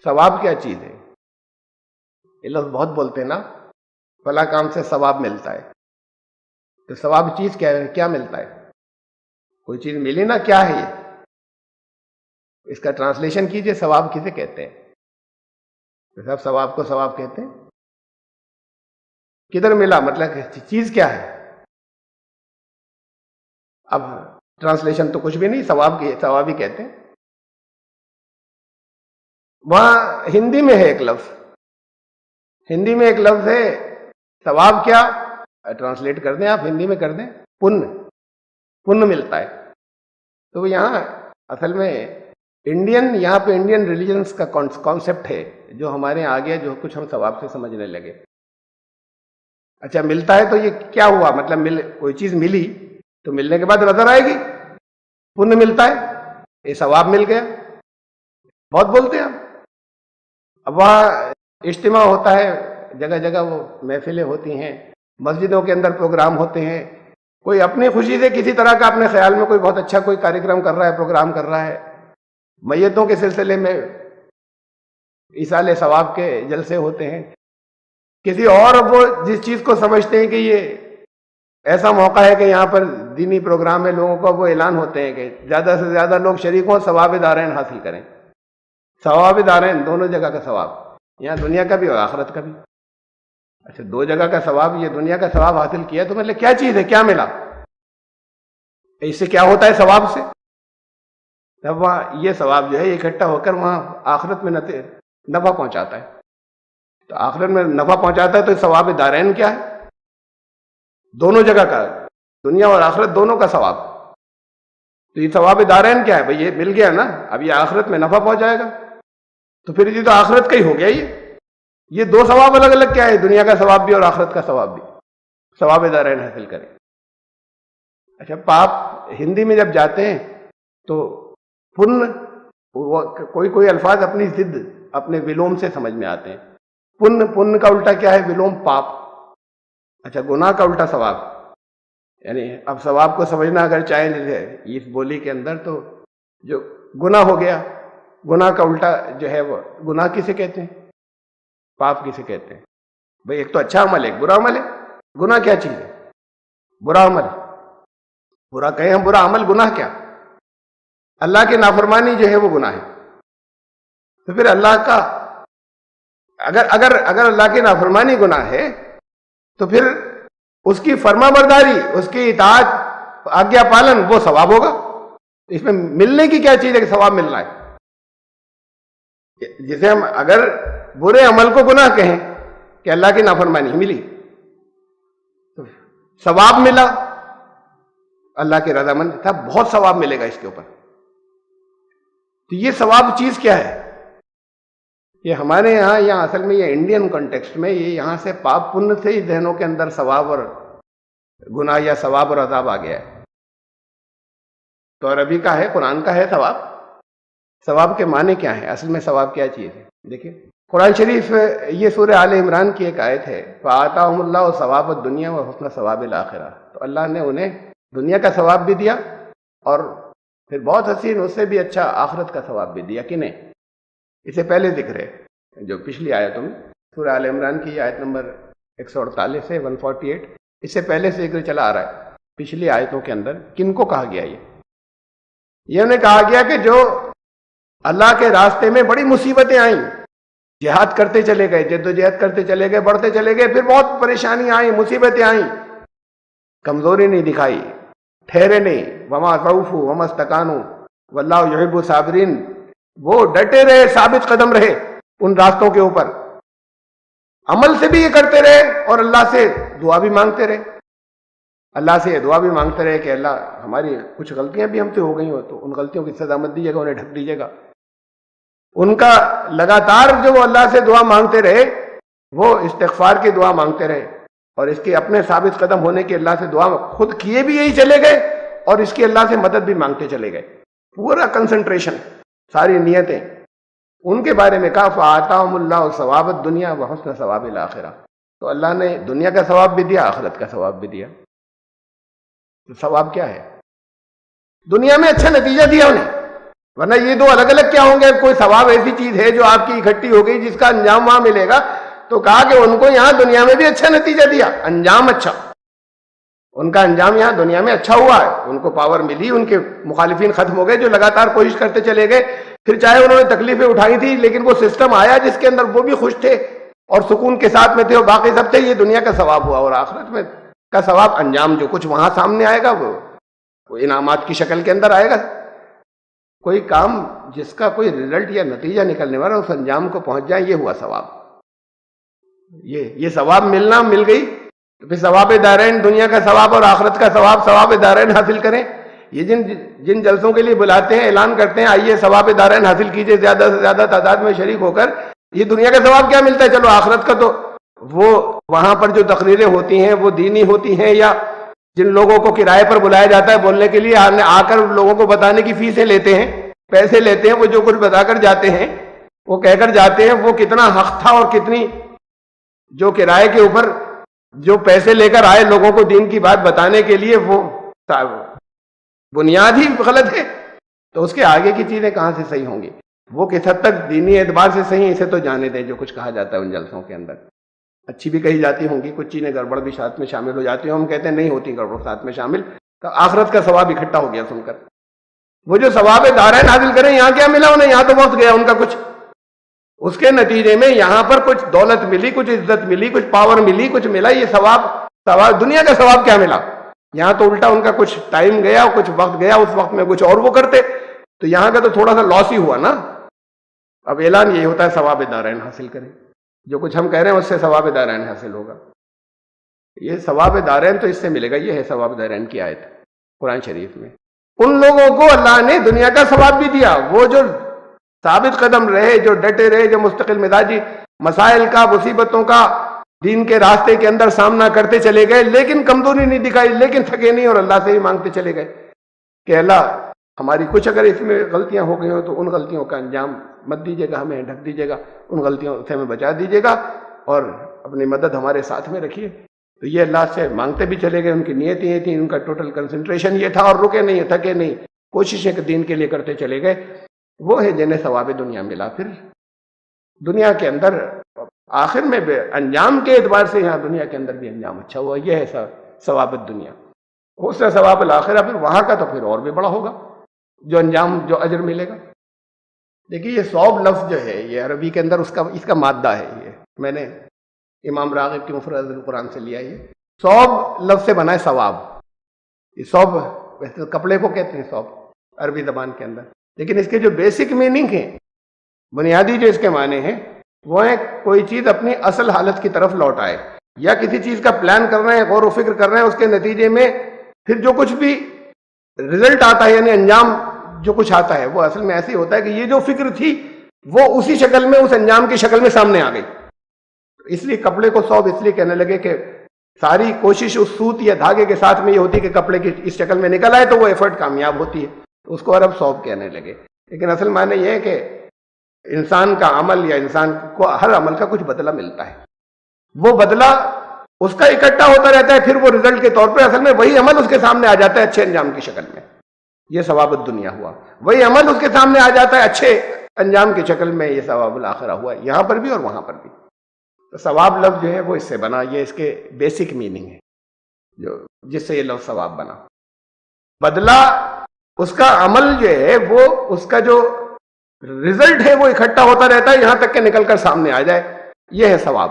ثواب کیا چیز ہے؟ یہ لوگ بہت بولتے ہیں نا، فلاں کام سے ثواب ملتا ہے. تو ثواب چیز کیا ہے؟ کیا ملتا ہے؟ کوئی چیز ملی نا، کیا ہے یہ؟ اس کا ٹرانسلیشن کیجئے، ثواب کسے کہتے ہیں؟ تو صاحب ثواب کو ثواب کہتے ہیں. کدھر ملا؟ مطلب چیز کیا ہے؟ اب ٹرانسلیشن تو کچھ بھی نہیں، ثواب ہی کہتے ہیں. وہاں ہندی میں ہے ایک لفظ، ہندی میں ایک لفظ ہے ثواب. کیا ٹرانسلیٹ کر دیں آپ ہندی میں؟ کر دیں پن ملتا ہے. تو یہاں اصل میں یہاں پہ انڈین ریلیجنس کا کانسیپٹ ہے جو ہمارے یہاں آ گیا، جو کچھ ہم ثواب سے سمجھنے لگے. اچھا ملتا ہے تو یہ کیا ہوا؟ مطلب کوئی چیز ملی تو ملنے کے بعد نظر آئے گی، پن ملتا ہے، یہ ثواب مل گیا. بہت بولتے ہیں ہم. اب وہاں اجتماع ہوتا ہے، جگہ جگہ وہ محفلیں ہوتی ہیں، مسجدوں کے اندر پروگرام ہوتے ہیں. کوئی اپنی خوشی سے کسی طرح کا اپنے خیال میں کوئی بہت اچھا کوئی کارکرم کر رہا ہے، پروگرام کر رہا ہے. میتوں کے سلسلے میں ایصال ثواب کے جلسے ہوتے ہیں. کسی اور وہ جس چیز کو سمجھتے ہیں کہ یہ ایسا موقع ہے کہ یہاں پر دینی پروگرام ہے، لوگوں کو وہ اعلان ہوتے ہیں کہ زیادہ سے زیادہ لوگ شریک ہوں، ثواب دارین حاصل کریں. ثواب دارین، دونوں جگہ کا ثواب، یہاں دنیا کا بھی اور آخرت کا بھی. اچھا دو جگہ کا ثواب، یہ دنیا کا ثواب حاصل کیا تو مطلب کیا چیز ہے؟ کیا ملا؟ اس سے کیا ہوتا ہے ثواب سے؟ تب وہاں یہ ثواب جو ہے اکٹھا ہو کر وہاں آخرت میں نفع پہنچاتا ہے. تو آخرت میں نفع پہنچاتا ہے تو ثواب دارین کیا ہے؟ دونوں جگہ کا، دنیا اور آخرت دونوں کا ثواب. تو یہ ثواب دارین کیا ہے؟ بھئی یہ مل گیا نا، اب یہ آخرت میں نفع پہنچائے گا. تو پھر یہ تو آخرت کا ہی ہو گیا. یہ دو ثواب الگ الگ کیا ہے؟ دنیا کا ثواب بھی اور آخرت کا ثواب بھی، ثواب دارین حاصل کریں. اچھا پاپ ہندی میں جب جاتے ہیں تو پن، کوئی الفاظ اپنی ضد، اپنے ولوم سے سمجھ میں آتے ہیں. پن کا الٹا کیا ہے؟ ولوم پاپ. اچھا گناہ کا الٹا ثواب. یعنی اب ثواب کو سمجھنا اگر چاہیں اس بولی کے اندر، تو جو گناہ ہو گیا، گناہ کا الٹا جو ہے وہ گناہ کسے کہتے ہیں؟ پاپ کسے کہتے ہیں؟ بھئی ایک تو اچھا عمل ہے، ایک برا عمل ہے. گناہ کیا چیز ہے؟ برا عمل. برا کہیں ہم، برا عمل. گناہ کیا؟ اللہ کی نافرمانی جو ہے وہ گناہ ہے. تو پھر اللہ کا اگر اللہ کی نافرمانی گناہ ہے تو پھر اس کی فرما برداری، اس کی اطاعت، آگیا پالن، وہ ثواب ہوگا. اس میں ملنے کی کیا چیز ہے کہ ثواب ملنا ہے؟ جسے ہم اگر برے عمل کو گناہ کہیں کہ اللہ کی نافرمانی ملی، تو ثواب ملا، اللہ کی رضامند تھا، بہت ثواب ملے گا اس کے اوپر. تو یہ ثواب چیز کیا ہے؟ یہ ہمارے یہاں اصل میں یہ انڈین کنٹیکسٹ میں یہ یہاں سے پاپ پن سے ہی ذہنوں کے اندر ثواب اور گناہ یا ثواب اور عذاب آ گیا ہے. تو عربی کا ہے، قرآن کا ہے ثواب. ثواب کے معنی کیا ہے؟ اصل میں ثواب کیا چیز ہے؟ دیکھیں قرآن شریف، یہ سورہ آل عمران کی ایک آیت ہے، فَآتَاهُمُ اللَّهُ ثَوَابَ الدُّنْيَا وَحُسْنَ ثَوَابِ الْآخِرَةِ. تو اللہ نے انہیں دنیا کا ثواب بھی دیا اور پھر بہت حسین اس سے بھی اچھا آخرت کا ثواب بھی دیا. کہ نہیں؟ اسے پہلے ذکر ہے جو پچھلی آیتوں میں، سورہ آل عمران کی آیت نمبر 148 ہے، 148. اس سے پہلے سے ذکر چلا آ رہا ہے پچھلی آیتوں کے اندر. کن کو کہا گیا؟ یہ انہیں کہا گیا کہ جو اللہ کے راستے میں بڑی مصیبتیں آئیں، جہاد کرتے چلے گئے، جد و جہد کرتے چلے گئے، بڑھتے چلے گئے، پھر بہت پریشانیاں آئیں، مصیبتیں آئیں، کمزوری نہیں دکھائی، ٹھہرے نہیں، وما ضعفوا وما استکانوا واللہ یحب الصابرین. وہ ڈٹے رہے، ثابت قدم رہے ان راستوں کے اوپر، عمل سے بھی یہ کرتے رہے اور اللہ سے دعا بھی مانگتے رہے. اللہ سے یہ دعا بھی مانگتے رہے کہ اللہ ہماری کچھ غلطیاں بھی ہم سے ہو گئی ہوں تو ان غلطیوں کی سزا مت دیجیے گا، انہیں ڈھک دیجیے گا. ان کا لگاتار جو وہ اللہ سے دعا مانگتے رہے، وہ استغفار کی دعا مانگتے رہے، اور اس کے اپنے ثابت قدم ہونے کی اللہ سے دعا خود کیے بھی یہی چلے گئے اور اس کی اللہ سے مدد بھی مانگتے چلے گئے. پورا کنسنٹریشن، ساری نیتیں ان کے بارے میں کہا فَآتَاهُمُ اللَّهُ ثَوَابَ الدُّنْيَا وَحُسْنَ ثَوَابِ الْآخِرَةِ. تو اللہ نے دنیا کا ثواب بھی دیا، آخرت کا ثواب بھی دیا. تو ثواب کیا ہے؟ دنیا میں اچھا نتیجہ دیا انہیں، ورنہ یہ دو الگ الگ کیا ہوں گے؟ کوئی ثواب ایسی چیز ہے جو آپ کی اکٹھی ہو گئی جس کا انجام وہاں ملے گا، تو کہا کہ ان کو یہاں دنیا میں بھی اچھا نتیجہ دیا، انجام اچھا، ان کا انجام یہاں دنیا میں اچھا ہوا ہے، ان کو پاور ملی، ان کے مخالفین ختم ہو گئے جو لگاتار کوشش کرتے چلے گئے، پھر چاہے انہوں نے تکلیفیں اٹھائی تھی لیکن وہ سسٹم آیا جس کے اندر وہ بھی خوش تھے اور سکون کے ساتھ میں تھے اور باقی سب تھے۔ یہ دنیا کا ثواب ہوا، اور آخرت میں کا ثواب انجام جو کچھ وہاں سامنے آئے گا وہ انعامات کی شکل کے اندر آئے گا۔ کوئی کام جس کا کوئی رزلٹ یا نتیجہ نکلنے والا اس انجام کو پہنچ جائے، یہ ہوا ثواب۔ یہ ثواب ملنا مل گئی تو پھر ثواب دارین، دنیا کا ثواب اور آخرت کا ثواب، ثواب دارین حاصل کریں۔ یہ جن جلسوں کے لیے بلاتے ہیں، اعلان کرتے ہیں آئیے ثواب دارین حاصل کیجئے زیادہ سے زیادہ تعداد میں شریک ہو کر، یہ دنیا کا ثواب کیا ملتا ہے؟ چلو آخرت کا تو وہ وہاں پر جو تقریریں ہوتی ہیں وہ دینی ہوتی ہیں، یا جن لوگوں کو کرائے پر بلایا جاتا ہے بولنے کے لیے، آ کر لوگوں کو بتانے کی فیسیں لیتے ہیں، پیسے لیتے ہیں، وہ جو کچھ بتا کر جاتے ہیں، وہ کہہ کر جاتے ہیں، وہ کتنا حق تھا اور کتنی جو کرائے کے اوپر جو پیسے لے کر آئے لوگوں کو دین کی بات بتانے کے لیے، وہ بنیاد ہی غلط ہے، تو اس کے آگے کی چیزیں کہاں سے صحیح ہوں گی؟ وہ کس حد تک دینی اعتبار سے صحیح، اسے تو جانے دیں۔ جو کچھ کہا جاتا ہے ان جلسوں کے اندر اچھی بھی کہی جاتی ہوں گی، کچھ چیزیں گڑبڑ بھی ساتھ میں شامل ہو جاتی ہیں، ہم کہتے ہیں نہیں ہوتی گڑبڑ ساتھ میں شامل، تو آخرت کا ثواب اکٹھا ہو گیا سن کر۔ وہ جو ثواب دارین حاصل کریں، یہاں کیا ملا انہیں؟ یہاں تو وقت گیا ان کا کچھ، اس کے نتیجے میں یہاں پر کچھ دولت ملی، کچھ عزت ملی، کچھ پاور ملی، کچھ ملا، یہ ثواب دنیا کا ثواب کیا ملا؟ یہاں تو الٹا ان کا کچھ ٹائم گیا، کچھ وقت گیا، اس وقت میں کچھ اور وہ کرتے، تو یہاں کا تو تھوڑا سا لاس ہی ہوا نا۔ اب اعلان یہی ہوتا ہے ثواب دارین حاصل کریں، جو کچھ ہم کہہ رہے ہیں اس سے ثواب دارین حاصل ہوگا۔ یہ ثواب دارین تو اس سے ملے گا، یہ ہے ثواب دارین کی آیت قرآن شریف میں۔ ان لوگوں کو اللہ نے دنیا کا ثواب بھی دیا، وہ جو ثابت قدم رہے، جو ڈٹے رہے، جو مستقل مزاجی مسائل کا، مصیبتوں کا دین کے راستے کے اندر سامنا کرتے چلے گئے، لیکن کمزوری نہیں دکھائی، لیکن تھکے نہیں، اور اللہ سے ہی مانگتے چلے گئے کہ اللہ ہماری کچھ اگر اس میں غلطیاں ہو گئی ہوں تو ان غلطیوں کا انجام مت دیجیے گا، ہمیں ڈھک دیجیے گا، ان غلطیوں سے ہمیں بچا دیجیے گا، اور اپنی مدد ہمارے ساتھ میں رکھیے۔ تو یہ اللہ سے مانگتے بھی چلے گئے، ان کی نیتیں یہ تھیں، ان کا ٹوٹل کنسنٹریشن یہ تھا، اور رکے نہیں، تھکے نہیں، کوششیں دین کے لیے کرتے چلے گئے۔ وہ ہے جنہیں ثواب دنیا ملا۔ پھر دنیا کے اندر آخر میں انجام کے اعتبار سے یہاں دنیا کے اندر بھی انجام اچھا ہوا، یہ ہے ثواب دنیا۔ اس سے ثواب الآخرہ پھر وہاں کا تو پھر اور بھی بڑا ہوگا، جو انجام، جو اجر ملے گا۔ دیکھیے یہ صوب لفظ جو ہے یہ عربی کے اندر اس کا مادہ ہے، یہ میں نے امام راغب کی مفرد القرآن سے لیا۔ یہ صوب لفظ سے بنا ہے ثواب۔ یہ صوب ویسے کپڑے کو کہتے ہیں صوب عربی زبان کے اندر، لیکن اس کے جو بیسک میننگ ہیں، بنیادی جو اس کے معنی ہیں، وہ ہے کوئی چیز اپنی اصل حالت کی طرف لوٹ آئے، یا کسی چیز کا پلان کر رہے ہیں، غور و فکر کر رہے ہیں، اس کے نتیجے میں پھر جو کچھ بھی رزلٹ آتا ہے، یعنی انجام جو کچھ آتا ہے، وہ اصل میں ایسے ہوتا ہے کہ یہ جو فکر تھی وہ اسی شکل میں، اس انجام کی شکل میں سامنے آ گئی۔ اس لیے کپڑے کو صوب اس لیے کہنے لگے کہ ساری کوشش اس سوت یا دھاگے کے ساتھ میں یہ ہوتی ہے کہ کپڑے کی اس شکل میں نکل آئے تو وہ ایفرٹ کامیاب ہوتی ہے، اس کو عرب صوب کہنے لگے۔ لیکن اصل معنی یہ ہے کہ انسان کا عمل یا انسان کو ہر عمل کا کچھ بدلہ ملتا ہے، وہ بدلہ اس کا اکٹھا ہوتا رہتا ہے، پھر وہ رزلٹ کے طور پہ اصل میں وہی عمل اس کے سامنے آ جاتا ہے اچھے انجام کی شکل میں۔ یہ ثواب الدنیا ہوا، وہی عمل اس کے سامنے آ جاتا ہے اچھے انجام کی شکل میں، یہ ثواب الآخرہ ہوا، یہاں پر بھی اور وہاں پر بھی۔ تو ثواب لفظ جو ہے وہ اس سے بنا، یہ اس کے بیسک میننگ ہے جو جس سے یہ لفظ ثواب بنا۔ بدلہ اس کا عمل جو ہے وہ اس کا جو رزلٹ ہے وہ اکٹھا ہوتا رہتا ہے یہاں تک کہ نکل کر سامنے آ جائے، یہ ہے ثواب۔